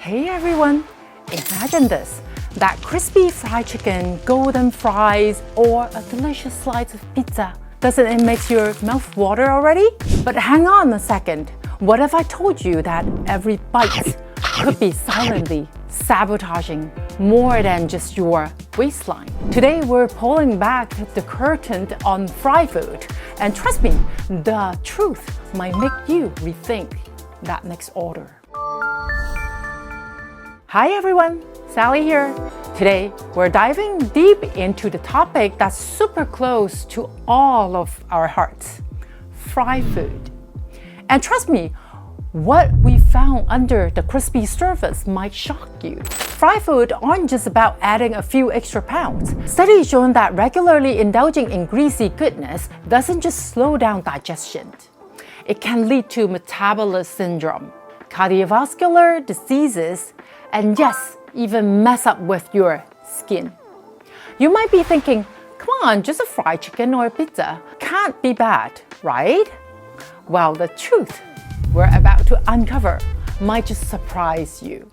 Hey everyone! Imagine this, that crispy fried chicken, golden fries, or a delicious slice of pizza. Doesn't it make your mouth water already? But hang on a second. What if I told you that every bite could be silently sabotaging more than just your waistline? Today we're pulling back the curtain on fried food. And trust me, the truth might make you rethink that next order. Hi everyone, Sally here. Today, we're diving deep into the topic that's super close to all of our hearts, fried food. And trust me, what we found under the crispy surface might shock you. Fried food aren't just about adding a few extra pounds. Studies show that regularly indulging in greasy goodness doesn't just slow down digestion. It can lead to metabolic syndrome, cardiovascular diseases, and yes, even mess up with your skin. You might be thinking, come on, just a fried chicken or a pizza can't be bad, right? Well, the truth we're about to uncover might just surprise you.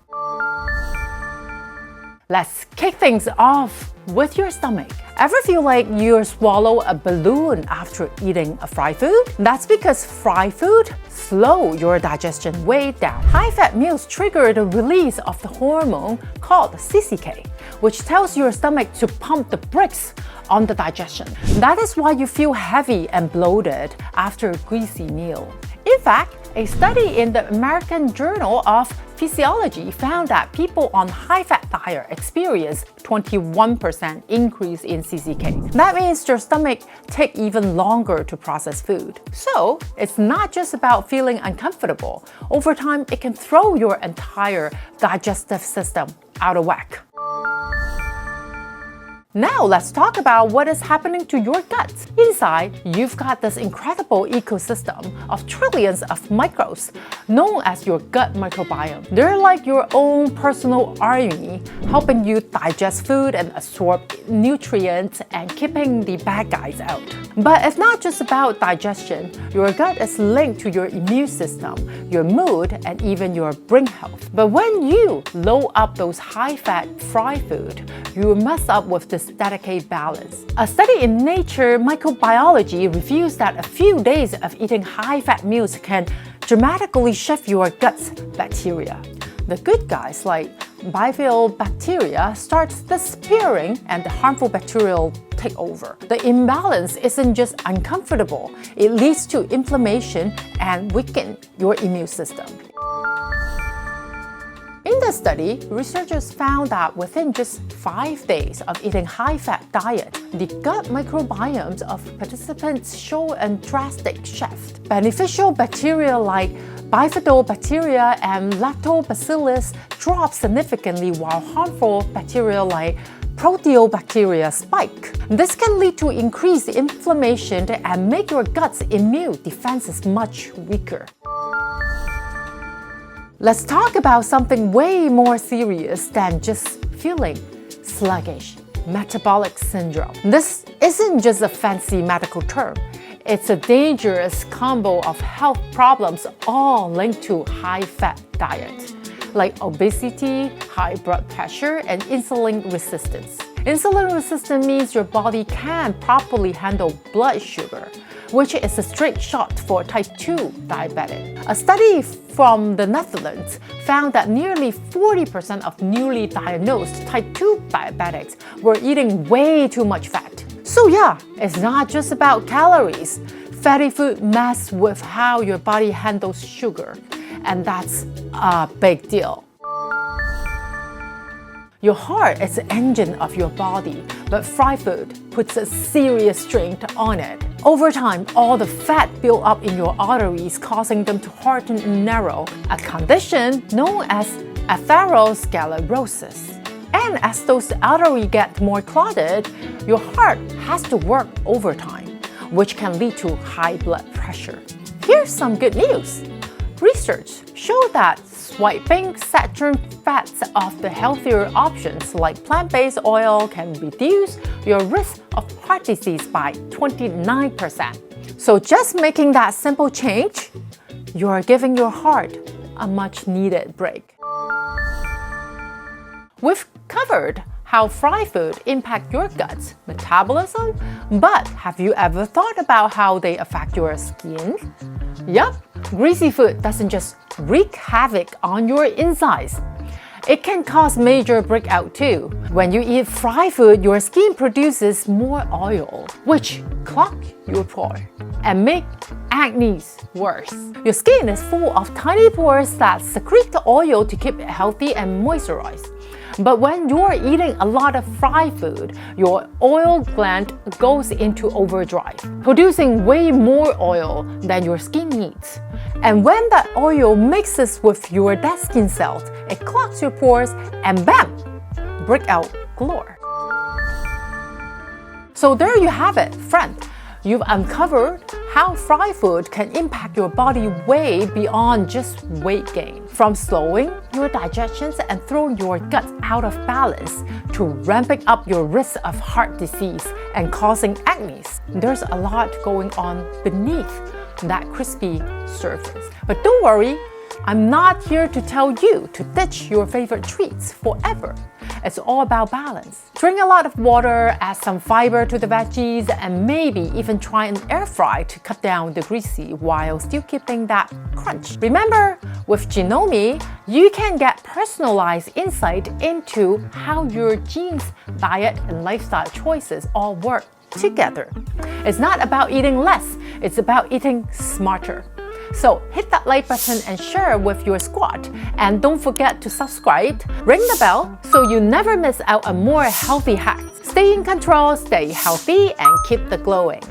Let's kick things off with your stomach. Ever feel like you swallow a balloon after eating a fried food? That's because fried food slow your digestion way down. High-fat meals trigger the release of the hormone called CCK, which tells your stomach to pump the brakes on the digestion. That is why you feel heavy and bloated after a greasy meal. In fact, a study in the American Journal of Physiology found that people on high-fat diet experience 21% increase in CCK. That means your stomach takes even longer to process food. So, it's not just about feeling uncomfortable. Over time, it can throw your entire digestive system out of whack. Now let's talk about what is happening to your gut. Inside, you've got this incredible ecosystem of trillions of microbes known as your gut microbiome. They're like your own personal army, helping you digest food and absorb nutrients and keeping the bad guys out. But it's not just about digestion. Your gut is linked to your immune system, your mood, and even your brain health. But when you load up those high-fat fried food, you mess up with this delicate balance. A study in Nature Microbiology reveals that a few days of eating high-fat meals can dramatically shift your gut's bacteria. The good guys like bifidobacteria start disappearing and the harmful bacteria take over. The imbalance isn't just uncomfortable, it leads to inflammation and weaken your immune system. In the study, researchers found that within just 5 days of eating high-fat diet, the gut microbiomes of participants show a drastic shift. Beneficial bacteria like bifidobacteria and lactobacillus drop significantly while harmful bacteria like proteobacteria spike. This can lead to increased inflammation and make your gut's immune defenses much weaker. Let's talk about something way more serious than just feeling sluggish, metabolic syndrome. This isn't just a fancy medical term. It's a dangerous combo of health problems all linked to high-fat diet, like obesity, high blood pressure, and insulin resistance. Insulin resistance means your body can't properly handle blood sugar, which is a straight shot for type 2 diabetic. A study from the Netherlands found that nearly 40% of newly diagnosed type 2 diabetics were eating way too much fat. So yeah, it's not just about calories. Fatty food messes with how your body handles sugar, and that's a big deal. Your heart is the engine of your body, but fried food puts a serious strain on it. Over time, all the fat builds up in your arteries, causing them to harden and narrow, a condition known as atherosclerosis. And as those arteries get more clogged, your heart has to work overtime, which can lead to high blood pressure. Here's some good news. Research showed that swiping saturated fats off the healthier options like plant-based oil can reduce your risk of heart disease by 29%. So just making that simple change, you are giving your heart a much-needed break. We've covered how fried food impact your gut metabolism, but have you ever thought about how they affect your skin? Yup, greasy food doesn't just wreak havoc on your insides. It can cause major breakout too. When you eat fried food, your skin produces more oil, which clog your pores and make acne worse. Your skin is full of tiny pores that secrete the oil to keep it healthy and moisturized. But when you're eating a lot of fried food, your oil gland goes into overdrive, producing way more oil than your skin needs. And when that oil mixes with your dead skin cells, it clogs your pores and bam! Breakout galore. So there you have it, friend. You've uncovered how fried food can impact your body way beyond just weight gain. From slowing your digestion and throwing your gut out of balance to ramping up your risk of heart disease and causing acne. There's a lot going on beneath that crispy surface. But don't worry, I'm not here to tell you to ditch your favorite treats forever. It's all about balance. Drink a lot of water, add some fiber to the veggies, and maybe even try an air fry to cut down the greasy while still keeping that crunch. Remember, with Genome, you can get personalized insight into how your genes, diet, and lifestyle choices all work together. It's not about eating less, it's about eating smarter. So hit that like button and share with your squad. And don't forget to subscribe, ring the bell so you never miss out on more healthy hacks. Stay in control, stay healthy, and keep the glowing.